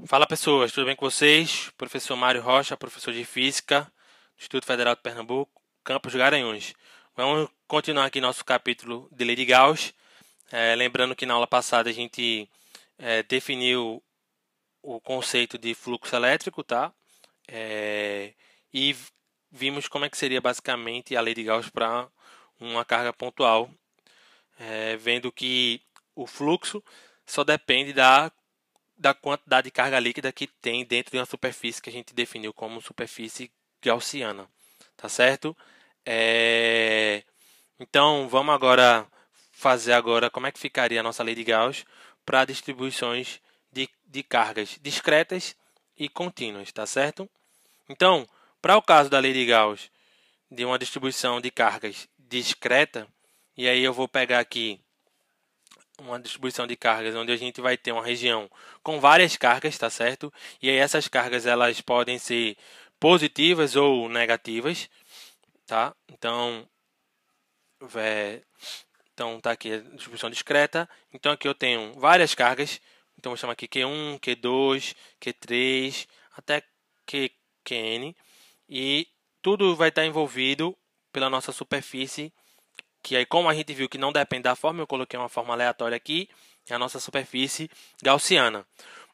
Fala pessoas, tudo bem com vocês? Professor Mário Rocha, professor de Física do Instituto Federal de Pernambuco, Campus Garanhuns. Vamos continuar aqui nosso capítulo de Lei de Gauss. Lembrando que na aula passada a gente definiu o conceito de fluxo elétrico, tá? E vimos como é que seria basicamente a Lei de Gauss para uma carga pontual, vendo que o fluxo só depende da quantidade de carga líquida que tem dentro de uma superfície que a gente definiu como superfície gaussiana, tá certo? Então, vamos agora fazer como é que ficaria a nossa lei de Gauss para distribuições de cargas discretas e contínuas, tá certo? Então, para o caso da lei de Gauss de uma distribuição de cargas discreta, e aí eu vou pegar aqui uma distribuição de cargas onde a gente vai ter uma região com várias cargas, tá certo? E aí essas cargas elas podem ser positivas ou negativas, tá? Então tá aqui a distribuição discreta. Então aqui eu tenho várias cargas. Então vou chamar aqui Q1, Q2, Q3, até Qn. E tudo vai estar envolvido pela nossa superfície, que aí, como a gente viu que não depende da forma, eu coloquei uma forma aleatória aqui, é a nossa superfície gaussiana.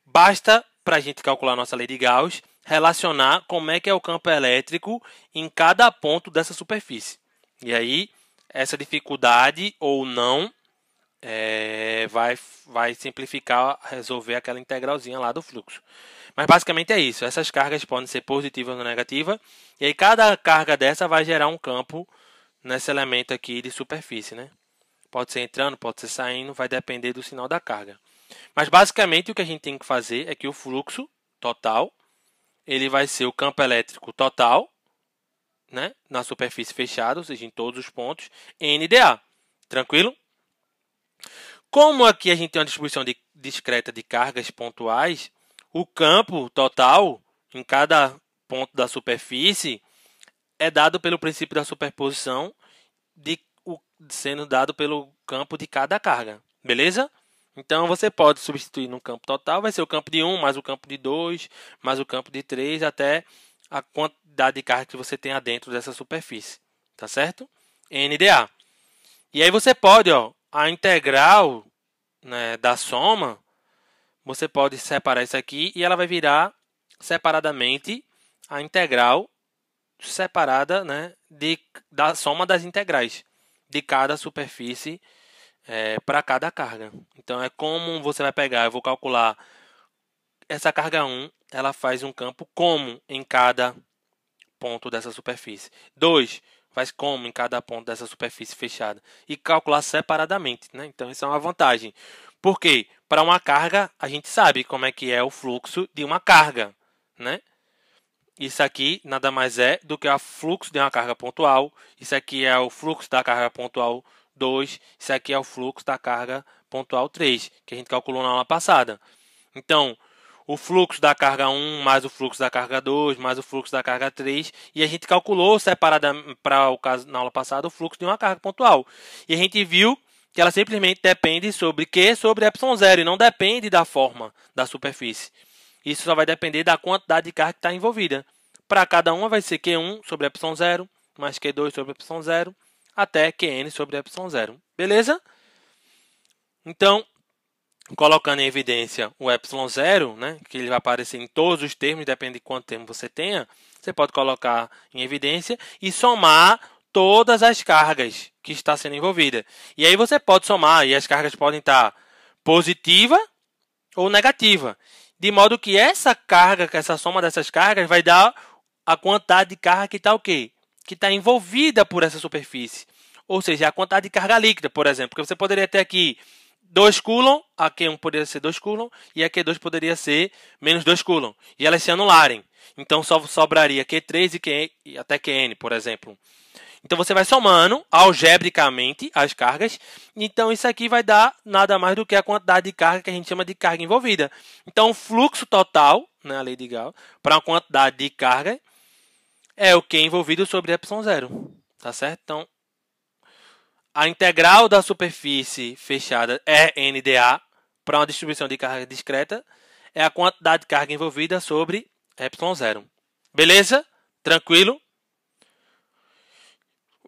Basta, para a gente calcular a nossa lei de Gauss, relacionar como é que é o campo elétrico em cada ponto dessa superfície. E aí, essa dificuldade ou não vai simplificar, resolver aquela integralzinha lá do fluxo. Mas basicamente é isso. Essas cargas podem ser positivas ou negativas. E aí cada carga dessa vai gerar um campo nesse elemento aqui de superfície, né? Pode ser entrando, pode ser saindo, vai depender do sinal da carga. Mas basicamente o que a gente tem que fazer é que o fluxo total, ele vai ser o campo elétrico total, né, na superfície fechada, ou seja, em todos os pontos, NDA. Tranquilo? Como aqui a gente tem uma distribuição discreta de cargas pontuais, o campo total em cada ponto da superfície é dado pelo princípio da superposição, sendo dado pelo campo de cada carga. Beleza? Então, você pode substituir no campo total, vai ser o campo de 1, mais o campo de 2, mais o campo de 3, até a quantidade de carga que você tenha dentro dessa superfície. Tá certo? NDA. E aí você pode, a integral, né, da soma, você pode separar isso aqui e ela vai virar separadamente a integral separada, né, da soma das integrais de cada superfície para cada carga. Então, é como você vai pegar, eu vou calcular essa carga 1, ela faz um campo como em cada ponto dessa superfície. 2, faz como em cada ponto dessa superfície fechada. E calcular separadamente, né? Então, isso é uma vantagem. Por quê? Para uma carga, a gente sabe como é que é o fluxo de uma carga, né? Isso aqui nada mais é do que o fluxo de uma carga pontual. Isso aqui é o fluxo da carga pontual 2. Isso aqui é o fluxo da carga pontual 3, que a gente calculou na aula passada. Então, o fluxo da carga 1 mais o fluxo da carga 2 mais o fluxo da carga 3. E a gente calculou separadamente, para o caso na aula passada, o fluxo de uma carga pontual. E a gente viu que ela simplesmente depende sobre Q sobre ε0 e não depende da forma da superfície. Isso só vai depender da quantidade de carga que está envolvida. Para cada uma vai ser Q1 sobre ε0, mais Q2 sobre ε0, até Qn sobre ε0. Beleza? Então, colocando em evidência o ε0, né, que ele vai aparecer em todos os termos, depende de quanto termo você tenha, você pode colocar em evidência e somar todas as cargas que está sendo envolvida. E aí você pode somar, e as cargas podem estar positiva ou negativa. De modo que essa carga, essa soma dessas cargas vai dar a quantidade de carga que está o quê? Que está envolvida por essa superfície. Ou seja, a quantidade de carga líquida, por exemplo. Porque você poderia ter aqui 2 coulomb, a Q1 poderia ser 2 coulomb e a Q2 poderia ser menos 2 coulomb. E elas se anularem. Então, só sobraria Q3 e até Qn, por exemplo. Então, você vai somando algebricamente as cargas. Então, isso aqui vai dar nada mais do que a quantidade de carga que a gente chama de carga envolvida. Então, o fluxo total, né, a lei de Gauss, para uma quantidade de carga, é o Q envolvido sobre ε0. Tá certo? Então, a integral da superfície fechada é NDA para uma distribuição de carga discreta é a quantidade de carga envolvida sobre ε0. Beleza? Tranquilo?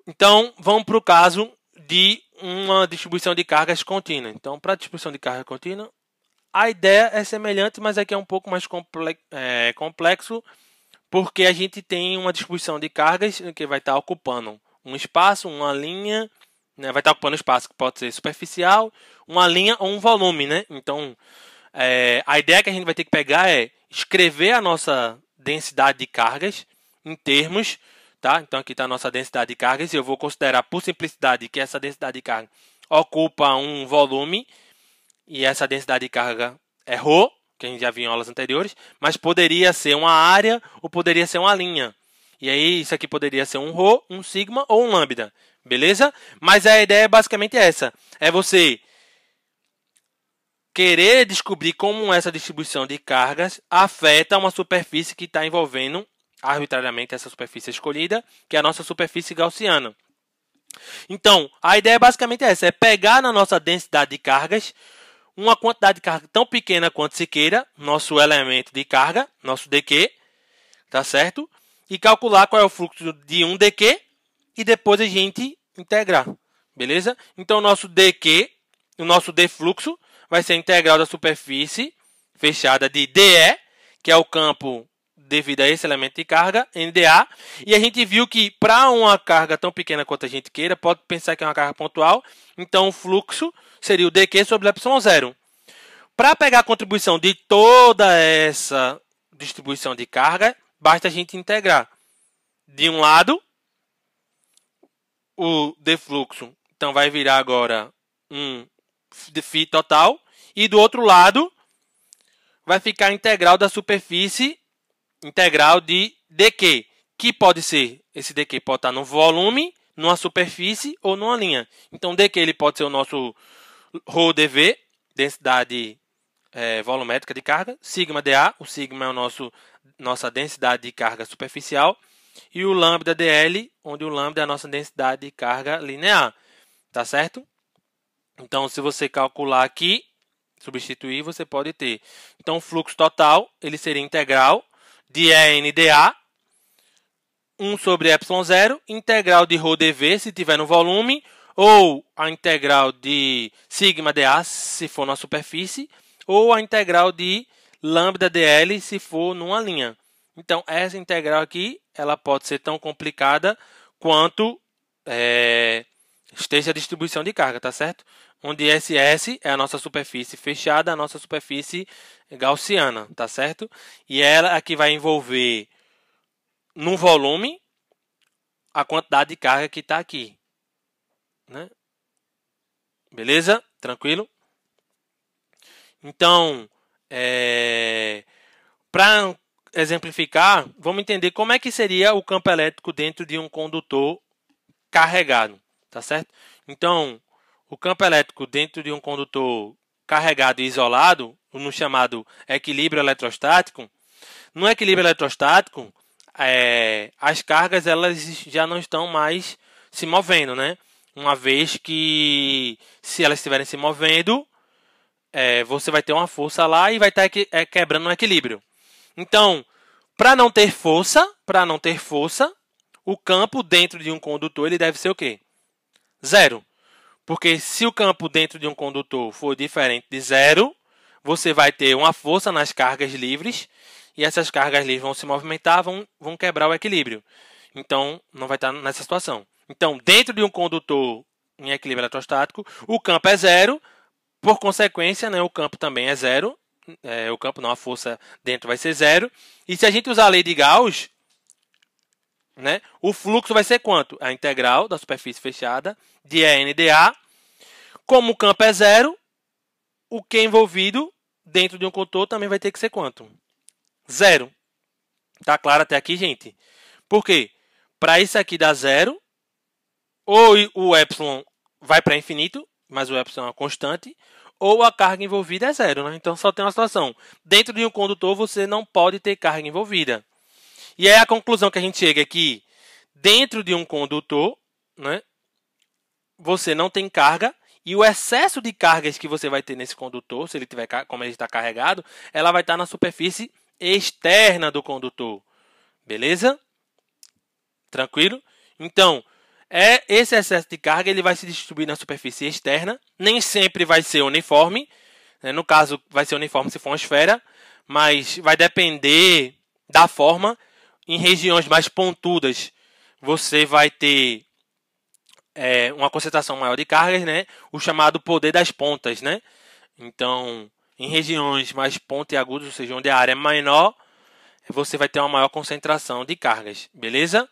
Então, vamos para o caso de uma distribuição de cargas contínua. Então, para a distribuição de carga contínua, a ideia é semelhante, mas aqui é um pouco mais complexo, porque a gente tem uma distribuição de cargas que vai estar ocupando um espaço, uma linha, né? Vai estar ocupando um espaço que pode ser superficial, uma linha ou um volume, né? Então, a ideia que a gente vai ter que pegar é escrever a nossa densidade de cargas em termos, tá? Então, aqui está a nossa densidade de cargas, e eu vou considerar, por simplicidade, que essa densidade de carga ocupa um volume, e essa densidade de carga é ρ, que a gente já viu em aulas anteriores, mas poderia ser uma área ou poderia ser uma linha. E aí, isso aqui poderia ser um ρ, um sigma ou um lambda. Beleza? Mas a ideia é basicamente essa. É você querer descobrir como essa distribuição de cargas afeta uma superfície que está envolvendo arbitrariamente essa superfície escolhida, que é a nossa superfície gaussiana. Então, a ideia é basicamente essa. É pegar na nossa densidade de cargas uma quantidade de carga tão pequena quanto se queira, nosso elemento de carga, nosso dq, tá certo? E calcular qual é o fluxo de um dq e depois a gente integrar, beleza? Então, o nosso dq, o nosso d fluxo, vai ser a integral da superfície fechada de dE, que é o campo devido a esse elemento de carga, NdA. E a gente viu que para uma carga tão pequena quanto a gente queira, pode pensar que é uma carga pontual, então o fluxo seria o dq sobre ε0. Para pegar a contribuição de toda essa distribuição de carga, basta a gente integrar. De um lado, o d fluxo, então vai virar agora um φ total, e do outro lado vai ficar a integral da superfície integral de dq, que pode ser, esse dq pode estar no volume, numa superfície ou numa linha. Então, dq ele pode ser o nosso ρdv, densidade volumétrica de carga, sigma dA, o sigma é o nossa densidade de carga superficial, e o lambda dl, onde o lambda é a nossa densidade de carga linear, tá certo? Então, se você calcular aqui, substituir, você pode ter. Então, o fluxo total, ele seria integral de ENdA, 1 sobre ε0, integral de ρdv, se tiver no volume, ou a integral de sigma dA, se for na superfície, ou a integral de lambda dl, se for numa linha. Então, essa integral aqui, ela pode ser tão complicada quanto esteja a distribuição de carga, tá certo? Onde SS é a nossa superfície fechada, a nossa superfície gaussiana, tá certo? E ela aqui vai envolver no volume a quantidade de carga que está aqui, né? Beleza? Tranquilo? Então, para exemplificar, vamos entender como é que seria o campo elétrico dentro de um condutor carregado, tá certo? Então, o campo elétrico dentro de um condutor carregado e isolado, no chamado equilíbrio eletrostático, no equilíbrio eletrostático, as cargas elas já não estão mais se movendo, né? Uma vez que, se elas estiverem se movendo, você vai ter uma força lá e vai estar quebrando o equilíbrio. Então, para não ter força, o campo dentro de um condutor ele deve ser o quê? Zero. Porque se o campo dentro de um condutor for diferente de zero, você vai ter uma força nas cargas livres, e essas cargas livres vão se movimentar, vão quebrar o equilíbrio. Então, não vai estar nessa situação. Então, dentro de um condutor em equilíbrio eletrostático, o campo é zero, por consequência, né, o campo também é zero. O campo não, a força dentro vai ser zero. E se a gente usar a lei de Gauss, né, o fluxo vai ser quanto? A integral da superfície fechada de ENdA. Como o campo é zero, o Q envolvido dentro de um condutor também vai ter que ser quanto? Zero. Tá claro até aqui, gente? Por quê? Para isso aqui dar zero, ou o epsilon vai para infinito, mas o epsilon é uma constante, ou a carga envolvida é zero, né? Então, só tem uma situação. Dentro de um condutor, você não pode ter carga envolvida. E aí, a conclusão que a gente chega é que, dentro de um condutor, né, você não tem carga, E o excesso de cargas que você vai ter nesse condutor, se ele tiver, como ele está carregado, ela vai estar na superfície externa do condutor. Beleza? Tranquilo? Então, esse excesso de carga ele vai se distribuir na superfície externa. Nem sempre vai ser uniforme. Né? No caso, vai ser uniforme se for uma esfera. Mas vai depender da forma. Em regiões mais pontudas, você vai ter uma concentração maior de cargas, né? O chamado poder das pontas, né? Então, em regiões mais pontiagudas, ou seja, onde a área é menor, você vai ter uma maior concentração de cargas, beleza?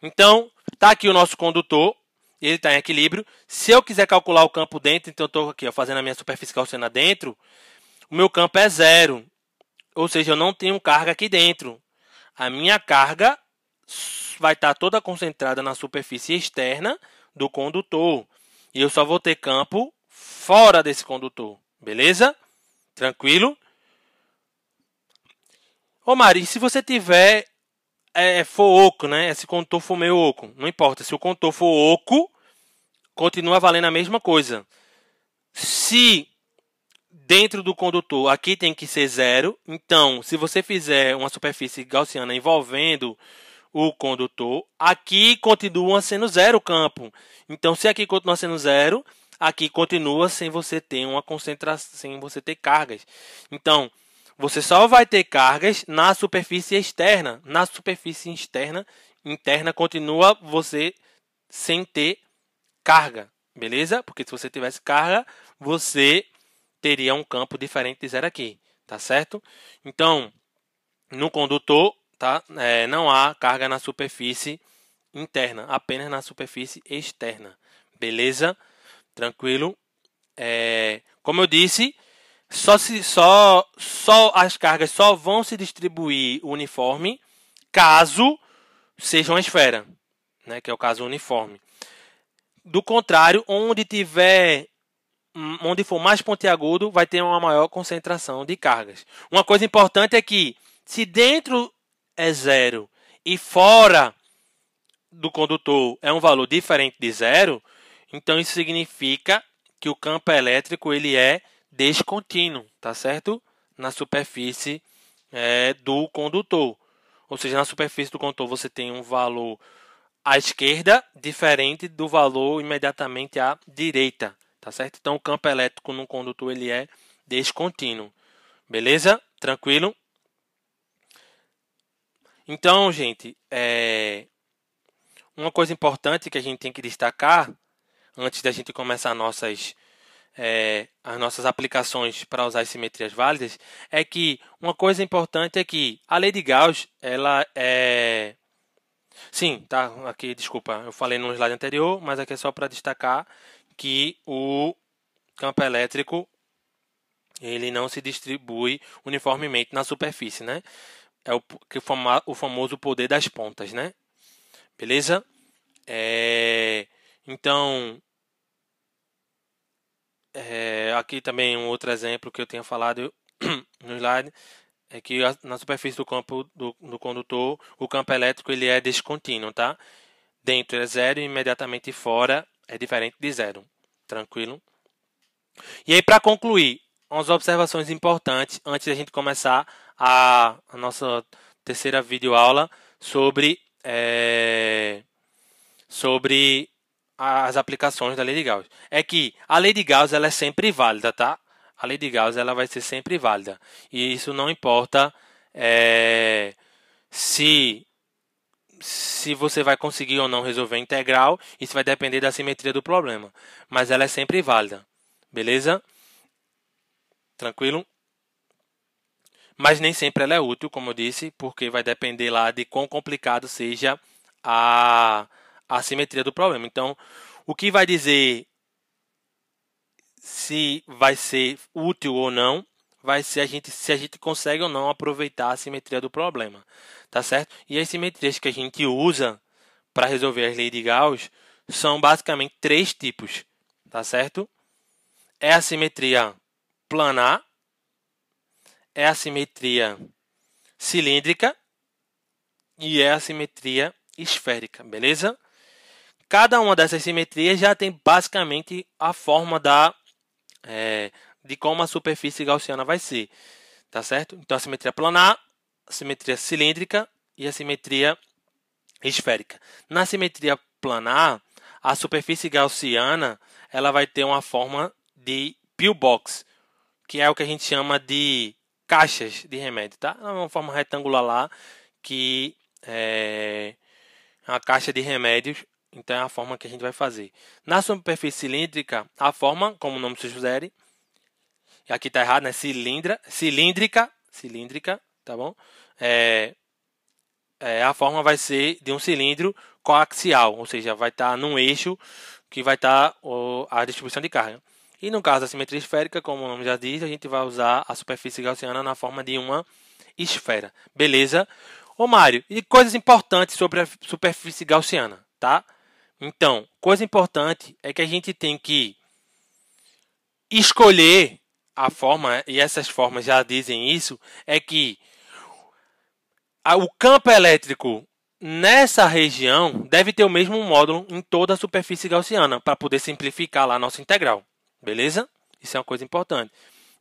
Então, tá aqui o nosso condutor, ele está em equilíbrio. Se eu quiser calcular o campo dentro, então eu estou aqui fazendo a minha superfície gaussiana dentro, o meu campo é zero, ou seja, eu não tenho carga aqui dentro. A minha carga vai estar toda concentrada na superfície externa do condutor. E eu só vou ter campo fora desse condutor. Beleza? Tranquilo? Ô Mari, se você tiver for oco, né? Esse condutor for meio oco. Não importa. Se o condutor for oco, continua valendo a mesma coisa. Se dentro do condutor aqui tem que ser zero, então se você fizer uma superfície gaussiana envolvendo o condutor, aqui continua sendo zero o campo. Então, se aqui continua sendo zero, aqui continua sem você ter uma concentração, sem você ter cargas. Então, você só vai ter cargas na superfície externa. Na superfície interna continua você sem ter carga, beleza? Porque se você tivesse carga, você teria um campo diferente de zero aqui, tá certo? Então, no condutor, tá? Não há carga na superfície interna, apenas na superfície externa. Beleza? Tranquilo? Como eu disse, só as cargas só vão se distribuir uniforme caso seja uma esfera, né? Que é o caso uniforme. Do contrário, onde for mais pontiagudo, vai ter uma maior concentração de cargas. Uma coisa importante é que se dentro é zero e fora do condutor é um valor diferente de zero, então isso significa que o campo elétrico ele é descontínuo, tá certo? Na superfície do condutor. Ou seja, na superfície do condutor você tem um valor à esquerda diferente do valor imediatamente à direita, tá certo? Então o campo elétrico no condutor ele é descontínuo. Beleza? Tranquilo? Então, gente, uma coisa importante que a gente tem que destacar antes da gente começar as nossas aplicações para usar as simetrias válidas é que uma coisa importante é que a lei de Gauss, ela é... Sim, tá, aqui, desculpa, eu falei no slide anterior, mas aqui é só para destacar que o campo elétrico ele não se distribui uniformemente na superfície, né? É o famoso poder das pontas, né? Beleza? Então, aqui também um outro exemplo que eu tinha falado no slide é que na superfície do campo do condutor, o campo elétrico ele é descontínuo, tá? Dentro é zero e imediatamente fora é diferente de zero. Tranquilo? E aí, para concluir, umas observações importantes antes da gente começar a nossa terceira videoaula sobre as aplicações da lei de Gauss. É que a lei de Gauss ela é sempre válida, tá? A lei de Gauss ela vai ser sempre válida. E isso não importa se você vai conseguir ou não resolver a integral. Isso vai depender da simetria do problema. Mas ela é sempre válida. Beleza? Tranquilo? Mas nem sempre ela é útil, como eu disse, porque vai depender lá de quão complicado seja a simetria do problema. Então, o que vai dizer se vai ser útil ou não vai ser se a gente consegue ou não aproveitar a simetria do problema, tá certo? E as simetrias que a gente usa para resolver as leis de Gauss são basicamente três tipos, tá certo? É a simetria planar, é a simetria cilíndrica e é a simetria esférica, beleza? cada uma dessas simetrias já tem basicamente a forma de como a superfície gaussiana vai ser, tá certo? Então, a simetria planar, a simetria cilíndrica e a simetria esférica. Na simetria planar, a superfície gaussiana ela vai ter uma forma de pillbox, que é o que a gente chama de caixas de remédio, tá? É uma forma retangular lá, que é uma caixa de remédios, então é a forma que a gente vai fazer. Na superfície cilíndrica, a forma, como o nome sugere, aqui está errado, né? Cilíndrica, tá bom? A forma vai ser de um cilindro coaxial, ou seja, vai estar num eixo que vai estar a distribuição de carga. E no caso da simetria esférica, como o nome já diz, a gente vai usar a superfície gaussiana na forma de uma esfera. Beleza? Ô Mário, e coisas importantes sobre a superfície gaussiana, tá? Então, coisa importante é que a gente tem que escolher a forma, e essas formas já dizem isso, é que o campo elétrico nessa região deve ter o mesmo módulo em toda a superfície gaussiana, para poder simplificar lá a nossa integral. Beleza? Isso é uma coisa importante.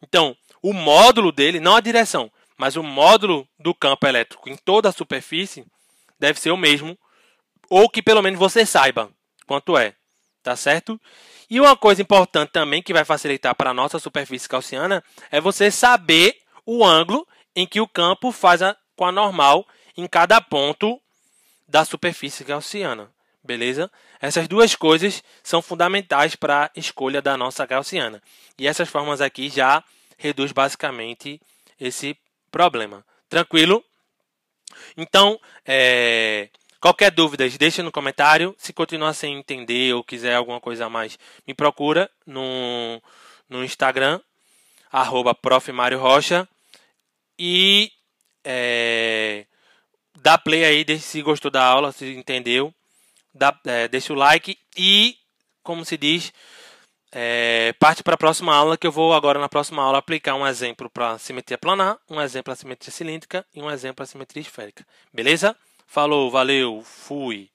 Então, o módulo dele, não a direção, mas o módulo do campo elétrico em toda a superfície deve ser o mesmo, ou que pelo menos você saiba quanto é. Tá certo? E uma coisa importante também que vai facilitar para a nossa superfície gaussiana é você saber o ângulo em que o campo faz com a normal em cada ponto da superfície gaussiana. Beleza? Essas duas coisas são fundamentais para a escolha da nossa gaussiana. E essas formas aqui já reduz basicamente esse problema. Tranquilo? Então, qualquer dúvida, deixa no comentário. Se continuar sem entender ou quiser alguma coisa a mais, me procura no Instagram, @profMarioRocha. E dá play aí, se gostou da aula, se entendeu. Deixa o like e, como se diz, parte para a próxima aula, que eu vou agora na próxima aula aplicar um exemplo para simetria planar, um exemplo para simetria cilíndrica e um exemplo para simetria esférica. Beleza? Falou, valeu, fui!